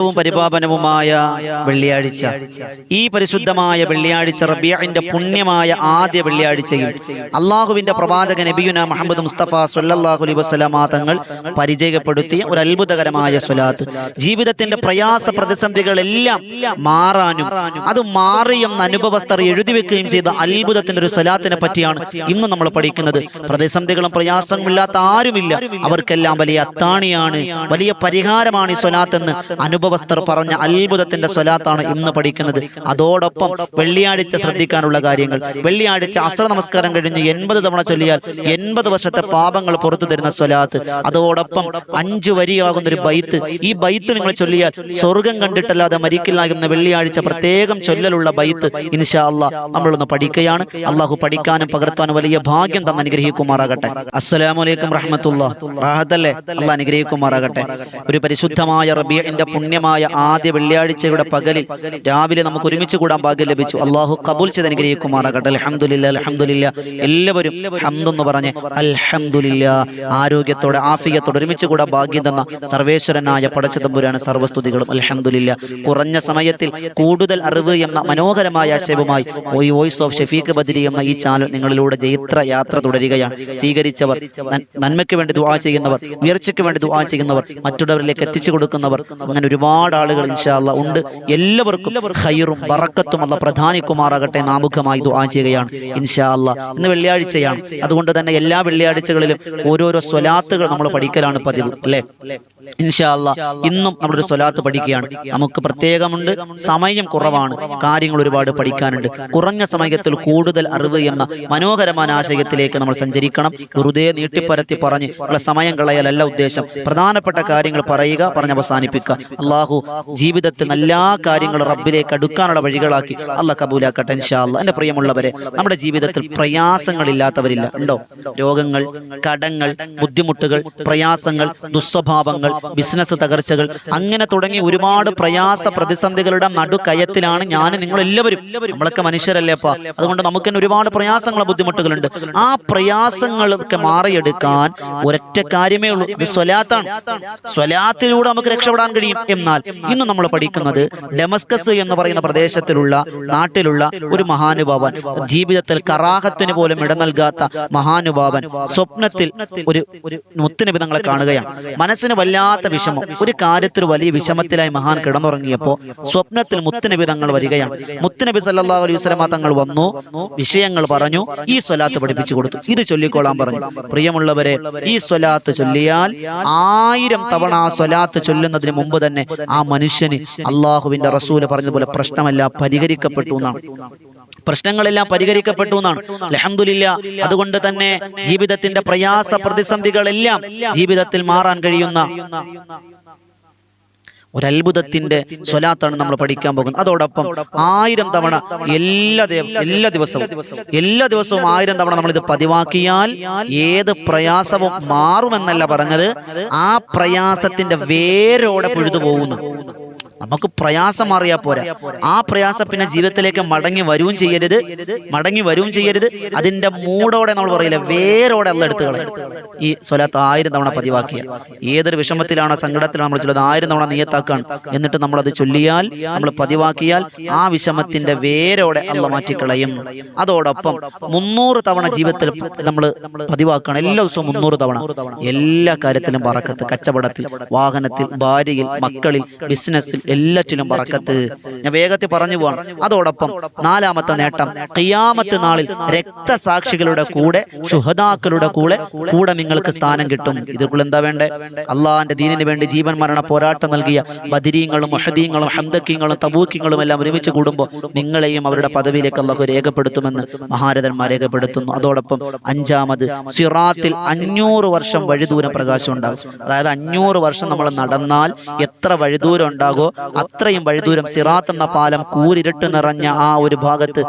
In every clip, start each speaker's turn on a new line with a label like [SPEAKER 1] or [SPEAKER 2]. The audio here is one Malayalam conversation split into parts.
[SPEAKER 1] പരിപാവനവുമായ വെള്ളിയാഴ്ച, ഈ പരിശുദ്ധമായ വെള്ളിയാഴ്ച റബീഇന്റെ പുണ്യമായ ആദ്യ വെള്ളിയാഴ്ചയിൽ അള്ളാഹുവിന്റെ പ്രവാചകൻ നബിയുനാ മുഹമ്മദ് മുസ്തഫ സ്വല്ലല്ലാഹു അലൈഹി വസല്ലമ തങ്ങൾ പരിചയപ്പെടുത്തിയ ഒരു അത്ഭുതകരമായ സ്വലാത്ത്, ജീവിതത്തിന്റെ പ്രയാസ പ്രതിസന്ധികളെല്ലാം മാറാനും അത് മാറിയെന്ന അനുഭവസ്ഥർ എഴുതി വെക്കുകയും ചെയ്ത അത്ഭുതത്തിന്റെ ഒരു സ്വലാത്തിനെ പറ്റിയാണ് ഇന്ന് നമ്മൾ പഠിക്കുന്നത്. പ്രതിസന്ധികളും പ്രയാസങ്ങളും ഇല്ലാത്ത ആരുമില്ല, അവർക്കെല്ലാം വലിയ അത്താണിയാണ്, വലിയ പരിഹാരമാണ് ഈ സ്വലാത്ത് എന്ന് അനുഭവസ്ഥർ പറഞ്ഞ അത്ഭുതത്തിന്റെ സ്വലാത്താണ് ഇന്ന് പഠിക്കുന്നത്. അതോടൊപ്പം വെള്ളിയാഴ്ച ശ്രദ്ധിക്കാനുള്ള കാര്യങ്ങൾ. വെള്ളിയാഴ്ച അസ്ർ നമസ്കാരം കഴിഞ്ഞ് 80 തവണ ചൊല്ലിയാൽ 80 വർഷത്തെ പാപങ്ങൾ പുറത്തു തരുന്ന സ്വലാത്ത്. അതോടൊപ്പം 5 വരിയാകുന്ന ഒരു ബൈത്ത്, ഈ ബൈത്ത് നിങ്ങൾ ചൊല്ലിയാൽ സ്വർഗം കണ്ടിട്ടല്ലാതെ മരിക്കില്ല എന്ന വെള്ളിയാഴ്ച പ്രത്യേകം ചൊല്ലലുള്ള ബൈത്ത് ഇൻഷാ അല്ലാഹ് നമ്മളൊന്ന് പഠിക്കുകയാണ്. അള്ളാഹു പഠിക്കാനും പകർത്താനും വലിയ ഭാഗ്യം തന്നെ അനുഗ്രഹിക്കുമാറാകട്ടെ. അസ്സലാമു അലൈക്കും റഹ്മത്തുള്ളാഹി. റാഹത്തല്ലേ? അള്ളാഹ് അനുഗ്രഹിക്കുമാറാകട്ടെ. ഒരു പരിശുദ്ധമായ റബീഇന്റെ പുണ്യമായ ആദ്യ വെള്ളിയാഴ്ചയുടെ പകലിൽ രാവിലെ നമുക്ക് ഒരുമിച്ച് കൂടാൻ ഭാഗ്യം ലഭിച്ചു. അള്ളാഹു ഖബൂൽ ചെയ്ത് അനുഗ്രഹിക്കുമാറാകട്ടെ. അൽഹംദുലില്ലാ അൽഹംദുലില്ലാ. എല്ലാവരും ഹംദെന്ന് പറഞ്ഞ് അൽഹംദുലില്ലാ. ആരോഗ്യത്തോടെ ആഫിയത്തോടെ ഒരുമിച്ച് കൂടാൻ ഭാഗ്യം തന്ന സർവേശ്വരനായ പടച്ചതമ്പുരാണ് സർവ്വസ്തുതികളും. അൽഹംദുലില്ലാ. കുറഞ്ഞ സമയത്തിൽ കൂടുതൽ അറിവ് എന്ന മനോഹരമായ ആശയവുമായി വോയിസ് ഓഫ് ഷഫീഖ് ബദരി എന്ന ഈ ചാനൽ നിങ്ങളിലൂടെ യാത്ര തുടരുകയാണ്. സ്വീകരിച്ചവർ, നന്മയ്ക്ക് വേണ്ടി ദുആ ചെയ്യുന്നവർ, ഉയർച്ചയ്ക്ക് വേണ്ടി ദുആ ചെയ്യുന്നവർ, മറ്റുള്ളവരിലേക്ക് എത്തിച്ചു കൊടുക്കുന്നവർ, അങ്ങനെ ഒരുപാട് ആളുകൾ ഇൻഷാ അല്ലാഹ് ഉണ്ട്. എല്ലാവർക്കും ഖൈറും ബറക്കത്തും അല്ലാഹ് പ്രധാനിക്കുമാറാകട്ടെ. നാമുഖമായി ദുആ ചെയ്യുകയാണ് ഇൻഷാ അല്ലാഹ്. ഇന്ന് വെള്ളിയാഴ്ചയാണ്, അതുകൊണ്ട് തന്നെ എല്ലാ വെള്ളിയാഴ്ചകളിലും ഓരോരോ സ്വലാത്തുകൾ നമ്മൾ പഠിക്കലാണ് പതിവ്, അല്ലേ? ഇൻഷാ അല്ലാഹ് ഇന്നും നമ്മളൊരു സ്വലാത്ത് പഠിക്കുകയാണ്. നമുക്ക് പ്രത്യേകമുണ്ട്, സമയം കുറവാണ്, കാര്യങ്ങൾ ഒരുപാട് പഠിക്കാനുണ്ട്. കുറഞ്ഞ സമയത്തിൽ കൂടുതൽ അറിവ് എന്ന മനോഹരമായ ആശയത്തിലേക്ക് നമ്മൾ സഞ്ചരിക്കണം. വെറുതെ നീട്ടിപ്പരത്തി പറഞ്ഞ് സമയം കളയലല്ല ഉദ്ദേശം. പ്രധാനപ്പെട്ട കാര്യങ്ങൾ പറയുക, പറഞ്ഞ് അവസാനിപ്പിക്കുക. അള്ളാഹു ജീവിതത്തിൽ എല്ലാ കാര്യങ്ങളും റബ്ബിലേക്ക് അടുക്കാനുള്ള വഴികളാക്കി അള്ളാഹ് കബൂലാക്കട്ടെ ഇൻഷാ അല്ലാഹ്. എൻ്റെ പ്രിയമുള്ളവരെ, നമ്മുടെ ജീവിതത്തിൽ പ്രയാസങ്ങളില്ലാത്തവരില്ല. ഉണ്ടോ? രോഗങ്ങൾ, കടങ്ങൾ, ബുദ്ധിമുട്ടുകൾ, പ്രയാസങ്ങൾ, ദുസ്വഭാവങ്ങൾ, ബിസിനസ് തകർച്ചകൾ, അങ്ങനെ തുടങ്ങി ഒരുപാട് പ്രയാസ പ്രതിസന്ധികളുടെ നടുക്കയത്തിലാണ് ഞാൻ നിങ്ങൾ എല്ലാവരും. നമ്മളൊക്കെ മനുഷ്യരല്ലേ അപ്പാ? അതുകൊണ്ട് നമുക്ക് തന്നെ ഒരുപാട് പ്രയാസങ്ങളും ബുദ്ധിമുട്ടുകളുണ്ട്. ആ പ്രയാസങ്ങളൊക്കെ മാറിയെടുക്കാൻ ഒരൊറ്റ കാര്യമേ ഉള്ളൂ, ഇത് സ്വലാത്താണ്. സ്വലാത്തിലൂടെ നമുക്ക് രക്ഷപ്പെടാൻ കഴിയും. എന്നാൽ ഇന്ന് നമ്മൾ പഠിക്കുന്നത് ഡമസ്കസ് എന്ന് പറയുന്ന പ്രദേശത്തിലുള്ള നാട്ടിലുള്ള ഒരു മഹാനുഭാവൻ, ജീവിതത്തിൽ കറാഹത്തിന് പോലും ഇട നൽകാത്ത മഹാനുഭാവൻ സ്വപ്നത്തിൽ ഒരു മുത്തുനബി തങ്ങളെ കാണുകയാണ്. മനസ്സിന് വല്ലാത്ത വിഷമം, ഒരു കാര്യത്തിൽ വലിയ വിഷമത്തിലായി മഹാൻ കിടന്നുറങ്ങിയപ്പോൾ സ്വപ്നത്തിൽ മുത്തുനബി തങ്ങൾ വരികയാണ്. മുത്തുനബി സല്ലല്ലാഹു അലൈഹി വസല്ലമ തങ്ങൾ വന്നു, വിഷയങ്ങൾ പറഞ്ഞു, ഈ സ്വലാത്ത് പഠിപ്പിച്ചു കൊടുത്തു. ഇത് ചൊല്ലിക്കോളാൻ പറഞ്ഞു. പ്രിയമുള്ളവരെ, ഈ സ്വലാത്ത് ചൊല്ലിയാൽ 1000 തവണ ആ സ്വലാത്ത് ചൊല്ലുന്നതിന് മുമ്പ് തന്നെ ആ മനുഷ്യന് അള്ളാഹുവിന്റെ റസൂല് പറഞ്ഞതുപോലെ പ്രശ്നമെല്ലാം പരിഹരിക്കപ്പെട്ടു എന്നാണ്. പ്രശ്നങ്ങളെല്ലാം പരിഹരിക്കപ്പെട്ടു എന്നാണ്. അൽഹംദുലില്ലാ. അതുകൊണ്ട് തന്നെ ജീവിതത്തിന്റെ പ്രയാസ പ്രതിസന്ധികളെല്ലാം ജീവിതത്തിൽ മാറാൻ കഴിയുന്ന ഒരത്ഭുതത്തിന്റെ സ്വലാത്താണ് നമ്മൾ പഠിക്കാൻ പോകുന്നത്. അതോടൊപ്പം 1000 തവണ എല്ലാ ദിവസവും 1000 തവണ നമ്മളിത് പതിവാക്കിയാൽ ഏത് പ്രയാസവും മാറുമെന്നല്ല പറഞ്ഞത്, ആ പ്രയാസത്തിന്റെ വേരോടെ പൊഴുതു പോകുന്നു. നമുക്ക് പ്രയാസം മാറിയാൽ പോരാ, ആ പ്രയാസം പിന്നെ ജീവിതത്തിലേക്ക് മടങ്ങി വരും ചെയ്യരുത്. അതിന്റെ മൂടോടെ നമ്മൾ പറയില്ല, വേരോടെ അല്ല എടുത്തു കളയും. ഈ സ്വലാത്ത് 1000 തവണ പതിവാക്കിയ ഏതൊരു വിഷമത്തിലാണോ സങ്കടത്തിലാണോ നമ്മൾ ചൊല്ലുന്നത് 1000 തവണ നിയത്താക്കാണ്. എന്നിട്ട് നമ്മളത് ചൊല്ലിയാൽ, നമ്മൾ പതിവാക്കിയാൽ ആ വിഷമത്തിന്റെ വേരോടെ അല്ല മാറ്റിക്കളയും. അതോടൊപ്പം 300 തവണ ജീവിതത്തിൽ നമ്മൾ പതിവാക്കണം. എല്ലാ ദിവസവും 300 തവണ. എല്ലാ കാര്യത്തിലും ബറക്കത്ത്, കച്ചവടത്തിൽ, വാഹനത്തിൽ, ഭാര്യയിൽ, മക്കളിൽ, ബിസിനസ്സിൽ, എല്ലാറ്റിലും ബറക്കത്ത്. ഞാൻ വേഗത്തിൽ പറഞ്ഞു പോവാണ്. അതോടൊപ്പം 4ാമത്തെ നേട്ടം, ഖിയാമത്ത് നാളിൽ രക്തസാക്ഷികളുടെ കൂടെ, ശുഹദാക്കളുടെ കൂടെ നിങ്ങൾക്ക് സ്ഥാനം കിട്ടും. ഇതിൽക്കുള്ള എന്താ വേണ്ടേ? അള്ളാഹിന്റെ ദീനിന് വേണ്ടി ജീവൻ മരണ പോരാട്ടം നൽകിയ ബദരീങ്ങളും മുഹദീങ്ങളും ഹംദക്കീങ്ങളും തബൂക്കിങ്ങളും എല്ലാം ഒരുമിച്ച് കൂടുമ്പോൾ നിങ്ങളെയും അവരുടെ പദവിയിലേക്ക് അള്ളാഹു രേഖപ്പെടുത്തുമെന്ന് മഹാരഥന്മാർ രേഖപ്പെടുത്തുന്നു. അതോടൊപ്പം 5ാമത്, സിറാത്തിൽ 500 വർഷം വഴിദൂരം പ്രകാശം ഉണ്ടാകും. അതായത് 500 വർഷം നമ്മൾ നടന്നാൽ എത്ര വഴിദൂരം ഉണ്ടാകോ അത്രയും വഴിദൂരം സിറാത്ത് എന്ന പാലം കൂരിരുട്ട് നിറഞ്ഞ ആ ഒരു ഭാഗത്ത്,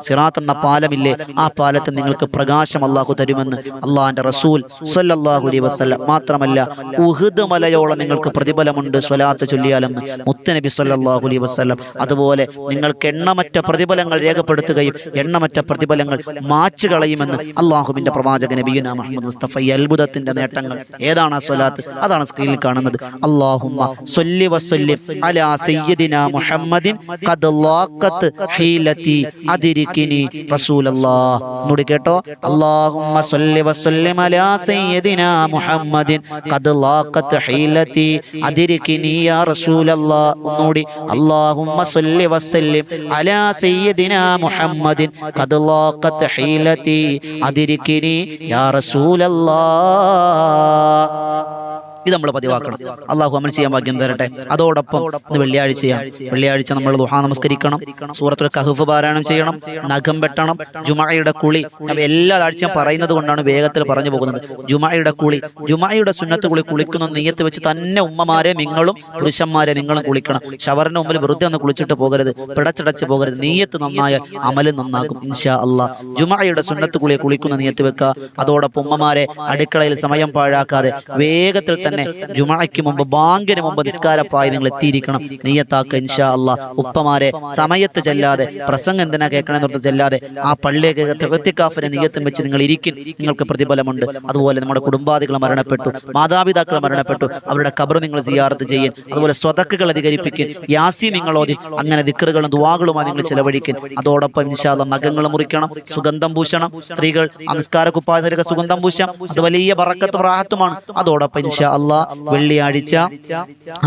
[SPEAKER 1] സിറാത്ത് എന്ന പാലമില്ലേ, ആ പാലത്ത് നിങ്ങൾക്ക് പ്രകാശം അള്ളാഹു തരുമെന്ന് അള്ളാഹിന്റെ റസൂൽ സ്വല്ലല്ലാഹു അലൈഹി വസല്ലം. മാത്രമല്ല ഉഹുദ് മലയോളം നിങ്ങൾക്ക് പ്രതിഫലമുണ്ട് സ്വലാത്ത് ചൊല്ലിയാലെന്ന് മുത്തുനബി സ്വല്ലല്ലാഹു അലൈഹി വസല്ലം. അതുപോലെ നിങ്ങൾക്ക് എണ്ണമറ്റ പ്രതിഫലങ്ങൾ രേഖപ്പെടുത്തുകയും എണ്ണമറ്റ പ്രതിഫലങ്ങൾ മാച്ചു കളയുമെന്ന് അള്ളാഹുവിന്റെ പ്രവാചകൻ നബിയുനാ മുഹമ്മദ് മുസ്തഫ. ഈ അത്ഭുതത്തിന്റെ നേട്ടങ്ങൾ ഏതാണ്? ആ സ്വലാത്ത്, അതാണ് സ്ക്രീനിൽ കാണുന്നത്. അല്ലാഹുമ്മ സ്വല്ലി വസല്ലിം അലാ അലാ സയ്യിദിനാ മുഹമ്മദിൻ ഖദ് ലാഖത് ഹീലതി അദ്രികിനി റസൂലല്ലാഹ്. ഒന്നുകൂടി കേട്ടോ, അല്ലാഹുമ്മ സ്വല്ലി വസല്ലിം അലാ സയ്യിദിനാ മുഹമ്മദിൻ ഖദ് ലാഖത് ഹീലതി അദ്രികിനി യാ റസൂലല്ലാഹ്. ഒന്നുകൂടി, അല്ലാഹുമ്മ സ്വല്ലി വസല്ലിം അലാ സയ്യിദിനാ മുഹമ്മദിൻ ഖദ് ലാഖത് ഹീലതി അദ്രികിനി യാ റസൂലല്ലാഹ്. ഇത് നമ്മൾ പതിവാക്കണം. അള്ളാഹു അമൽ ചെയ്യാൻ ഭാഗ്യം തരട്ടെ. അതോടൊപ്പം ഇന്ന് വെള്ളിയാഴ്ച നമ്മൾ ദുഹാ നമസ്കരിക്കണം, സൂറത്തുൽ കഹ്ഫ് പാരായണം ചെയ്യണം, നഖം വെട്ടണം, ജുമഅയുടെ കുളി. എല്ലാ ആഴ്ചയും പറയുന്നത് കൊണ്ടാണ് വേഗത്തിൽ പറഞ്ഞു പോകുന്നത്. ജുമഅയുടെ സുന്നത്ത് കുളിക്കുന്ന നിയ്യത്ത് വെച്ച് തന്നെ ഉമ്മമാരെ നിങ്ങളും പുരുഷന്മാരെ നിങ്ങളും കുളിക്കണം. ഷവറിന്റെ മുമ്പിൽ വെറുതെ ഒന്ന് കുളിച്ചിട്ട് പോകരുത്, പിടച്ചടച്ച് പോകരുത്. നിയ്യത്ത് നന്നായാൽ അമല് നന്നാകും ഇൻഷാ അള്ളാഹ്. ജുമഅയുടെ സുന്നത്ത് കുളിക്കുന്ന നിയ്യത്ത് വെക്കുക. അതോടൊപ്പം ഉമ്മമാരെ അടുക്കളയിൽ സമയം പാഴാക്കാതെ വേഗത്തിൽ തന്നെ ജുമഅയ്ക്ക് മുമ്പ്, ബാങ്കിന് മുമ്പ് നിസ്കാരപ്പായി നിങ്ങൾ എത്തിയിരിക്കണം. നിയ്യത്താക്കുക ഇൻഷാ അള്ളാഹ്. ഉപ്പമാരെ സമയത്ത് ചെല്ലാതെ, പ്രസംഗം എന്തിനാ കേൾക്കണമെന്ന് ചെല്ലാതെ ആ പള്ളിയൊക്കെ ഇഅ്തികാഫിനെ നിയ്യത്തും വെച്ച് നിങ്ങൾ ഇരിക്കും, നിങ്ങൾക്ക് പ്രതിഫലമുണ്ട്. അതുപോലെ നമ്മുടെ കുടുംബാദികൾ മരണപ്പെട്ടു, മാതാപിതാക്കൾ മരണപ്പെട്ടു, അവരുടെ ഖബർ നിങ്ങൾ സിയാറത്ത് ചെയ്യും. അതുപോലെ സ്വതക്കുകൾ അധികരിപ്പിക്കും, യാസീൻ നിങ്ങൾ ഓതി, അങ്ങനെ ദിക്റുകളും ദുആകളുമായി നിങ്ങൾ ചെലവഴിക്കും. അതോടൊപ്പം ഇൻഷാ അള്ളാഹ് നഖങ്ങൾ മുറിക്കണം, സുഗന്ധം പൂശണം. സ്ത്രീകൾ നിസ്കാര കുപ്പായത്തിലൊക്കെ സുഗന്ധം പൂശാം, അത് വലിയ ബറക്കത്തും റാഹത്തുമാണ്. അതോടൊപ്പം ഇൻഷാ അള്ളാഹ് വെള്ളിയാഴ്ച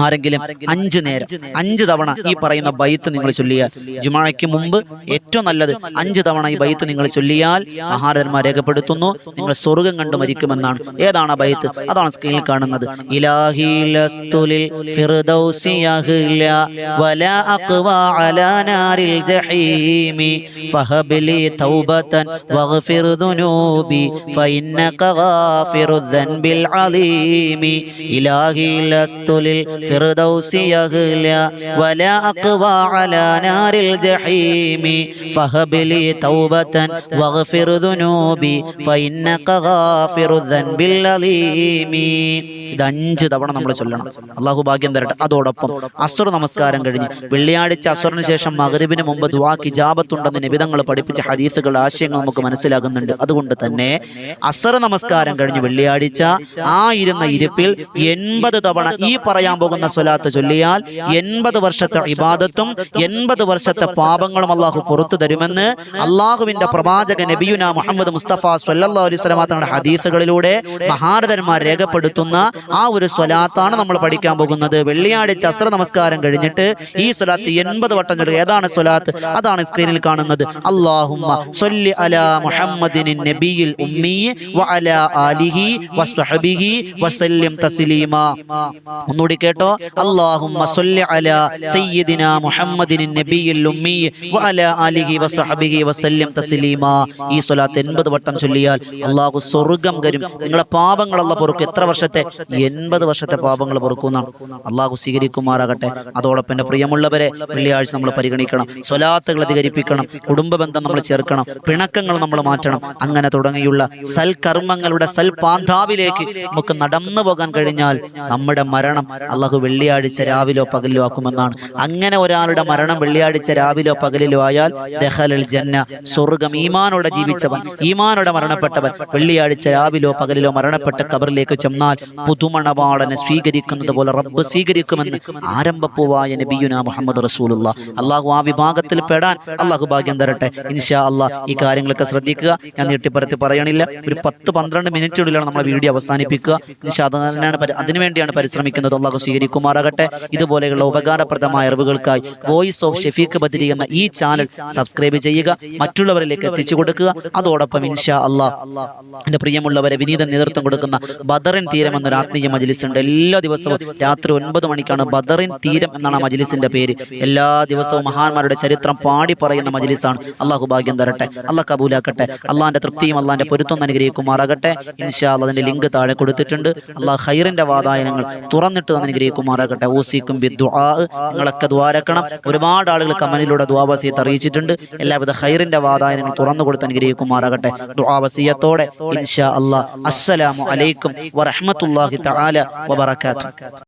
[SPEAKER 1] ആരെങ്കിലും 5 നേരം 5 തവണ ഈ പറയുന്ന ബൈത്ത് നിങ്ങൾ ചൊല്ലിയാൽ, ജുമഅയ്ക്ക് മുമ്പ് ഏറ്റവും നല്ലത് 5 തവണ ഈ ബൈത്ത് നിങ്ങൾ ചൊല്ലിയാൽ മഹാരഥന്മാർ രേഖപ്പെടുത്തുന്നു നിങ്ങൾ സ്വർഗ്ഗം കണ്ടു മരിക്കുമെന്നാണ്. ഏതാണ് ആ ബൈത്ത്? അതാണ് സ്ക്രീനിൽ കാണുന്നത്. ഇലാഹി ലസ്തുലിൽ ഫിർദൗസി യഹ്ല വലാ അഖ്വാ അലാ നാരിൽ ജഹീമി ഫഹബ്ലി തൗബതൻ വഗ്ഫിർ ദുനൂബി ഫഇന്നക ഗാഫിറു ദൻബിൽ അലീമി ഇലാഹി ലസ്തുലിൽ ഫിർദൗസി യഹ്ല വലാ അഖ്വാ അലാ നാരിൽ ജഹീമി ഫഹബ്ലി തൗബതൻ വഗ്ഫിർ ദുനൂബി ഫഇന്നക ഗാഫിറു ദൻബിൽ അലീമി. ഇത് 5 തവണ നമ്മൾ ചൊല്ലണം. അള്ളാഹു ഭാഗ്യം തരട്ടെ. അതോടൊപ്പം അസ്ർ നമസ്കാരം കഴിഞ്ഞ് വെള്ളിയാഴ്ച അസ്റിന് ശേഷം മഗ്രിബിന് മുമ്പ് ദുആക്ക് ഇജാബത്തുണ്ടെന്ന് നബിതങ്ങൾ പഠിപ്പിച്ച ഹദീസുകൾ, ആശയങ്ങൾ നമുക്ക് മനസ്സിലാകുന്നുണ്ട്. അതുകൊണ്ട് തന്നെ അസ്ർ നമസ്കാരം കഴിഞ്ഞ് വെള്ളിയാഴ്ച ആ ഇരുന്ന ഇരിപ്പിൽ 80 തവണ ഈ പറയാൻ പോകുന്ന സ്വലാത്ത് ചൊല്ലിയാൽ 80 വർഷത്തെ ഇബാദത്തും 80 വർഷത്തെ പാപങ്ങളും അള്ളാഹു പുറത്തു തരുമെന്ന് അള്ളാഹുവിന്റെ പ്രവാചകൻ നബിയുനാ മുഹമ്മദ് മുസ്തഫ സ്വല്ലല്ലാഹു അലൈഹി വസല്ലം തങ്ങളുടെ ഹദീസുകളിലൂടെ മഹാരഥന്മാർ രേഖപ്പെടുത്തുന്ന ആ ഒരു സ്വലാത്താണ് നമ്മൾ പഠിക്കാൻ പോകുന്നത്. വെള്ളിയാഴ്ച അസ്ർ നമസ്കാരം കഴിഞ്ഞിട്ട് ഈ സ്വലാത്ത് 80 വട്ടം ചൊല്ലുക. ഏതാണ് സ്വലാത്ത്? അതാണ് സ്ക്രീനിൽ കാണുന്നത്. അല്ലാഹുമ്മ സ്വല്ലി അലാ മുഹമ്മദിൻ നബിയിൽ ഉമ്മി വഅലാ ആലിഹി വസ്വഹ്ബിഹി വസല്ലിം തസ്ലീമാ. ഒന്നുകൂടി കേട്ടോ, അല്ലാഹുമ്മ സ്വല്ലി അലാ സയ്യിദിനാ മുഹമ്മദിൻ നബിയിൽ ഉമ്മി വഅലാ ആലിഹി വസ്വഹ്ബിഹി വസല്ലിം തസ്ലീമാ. ഈ സ്വലാത്ത് 80 വട്ടം ചൊല്ലിയാൽ അല്ലാഹു സ്വർഗ്ഗം തരും. നിങ്ങളുടെ പാപങ്ങൾ അല്ലാഹു പൊറുക്കും. എത്ര വർഷത്തെ? 80 വർഷത്തെ പാപങ്ങൾ പൊറുക്കുന്നതാണ്. അല്ലാഹു സ്വീകരിക്കുമാറാകട്ടെ. അതോടൊപ്പം എൻ്റെ പ്രിയമുള്ളവരെ, വെള്ളിയാഴ്ച നമ്മൾ പരിഗണിക്കണം, സ്വലാത്തുകൾ അധികരിപ്പിക്കണം, കുടുംബ ബന്ധം നമ്മൾ ചേർക്കണം, പിണക്കങ്ങൾ നമ്മൾ മാറ്റണം. അങ്ങനെ തുടങ്ങിയുള്ള സൽക്കർമ്മങ്ങളുടെ സൽപാന്താവിലേക്ക് നമുക്ക് നടന്നു പോകാൻ കഴിഞ്ഞാൽ നമ്മുടെ മരണം അല്ലാഹു വെള്ളിയാഴ്ച രാവിലോ പകലിലോ ആക്കുമെന്നാണ്. അങ്ങനെ ഒരാളുടെ മരണം വെള്ളിയാഴ്ച രാവിലോ പകലിലോ ആയാൽ ദഖലൽ ജന്ന, സ്വർഗ്ഗം. ഈമാനോടെ ജീവിച്ചവൻ, ഈമാനോടെ മരണപ്പെട്ടവൻ വെള്ളിയാഴ്ച രാവിലോ പകലിലോ മരണപ്പെട്ട ഖബറിലേക്ക് ചെന്നാൽ പുതുമണവാളനെ സ്വീകരിക്കുന്നത് പോലെ റബ്ബ് സ്വീകരിക്കുമെന്ന് ആരംഭപ്പൂവായ നബിയുനാ മുഹമ്മദ് റസൂലുള്ളാഹ്. അല്ലാഹു ആ വിഭാഗത്തിൽ പെടാൻ അല്ലാഹു ഭാഗ്യം തരട്ടെ ഇൻഷാ അല്ലാഹ്. ഈ കാര്യങ്ങളൊക്കെ ശ്രദ്ധിക്കുക. ഞാൻ നീട്ടിപ്പറത്തി പറയണില്ല. ഒരു 10-12 മിനിറ്റിനുള്ളിലാണ് നമ്മൾ വീഡിയോ അവസാനിപ്പിക്കുക. ഇൻഷാ അതിനുവേണ്ടിയാണ് പരിശ്രമിക്കുന്നത്. അല്ലാഹു സ്വീകരിക്കുമാറാകട്ടെ. ഇതുപോലെയുള്ള ഉപകാരപ്രദമായ അറിവുകൾക്കായി വോയിസ് ഓഫ് ഷഫീഖ് ബദരി എന്ന ഈ ചാനൽ സബ്സ്ക്രൈബ് ചെയ്യുക, മറ്റുള്ളവരിലേക്ക് എത്തിച്ചു കൊടുക്കുക. അതോടൊപ്പം ഇൻഷാ അല്ലാഹ് എൻ്റെ പ്രിയമുള്ളവരെ, വിനീത നേതൃത്വം കൊടുക്കുന്ന ബദറിൻ തീരം എന്നൊരു ആത്മീയ മജ്ലിസ് ഉണ്ട്. എല്ലാ ദിവസവും രാത്രി 9 മണിക്കാണ്. ബദറിൻ തീരം എന്നാണ് മജ്ലിസിന്റെ പേര്. എല്ലാ ദിവസവും മഹാന്മാരുടെ ചരിത്രം പാടി പറയുന്ന മജ്ലിസാണ്. അള്ളാഹു ഭാഗ്യം തരട്ടെ, അള്ളാഹ് കബൂലാക്കട്ടെ. അള്ളാഹിന്റെ തൃപ്തിയും അള്ളാഹിന്റെ പൊരുത്തം അനുഗ്രഹിക്കുമാറാകട്ടെ. ഇൻഷാ അല്ലാഹ് അതിന്റെ ലിങ്ക് താഴെ കൊടുത്തിട്ടുണ്ട്. അള്ളാഹ് ഖൈറിന്റെ വാതായനങ്ങൾ തുറന്നിട്ട് അനുഗ്രഹിക്കുമാറാകട്ടെ. ഊസിക്കും ബിദ്ദുആ, നിങ്ങളൊക്കെ ദ്വാരക്കണം. ഒരുപാട് ആളുകൾ കമന്റിലൂടെ ദുആ വസിയത്ത് അറിയിച്ചിട്ടുണ്ട്. എല്ലാവിധ ഖൈറിന്റെ വാതായനങ്ങൾ തുറന്നു കൊടുത്ത് അനുഗ്രഹിക്കുമാറാകട്ടെ. ദുആ വസിയത്തോടെ ഇൻഷാ അല്ലാഹ്. അസ്സലാമു അലൈക്കും വറഹ്മത്തുള്ളാഹി തആല വബറകാതുഹു.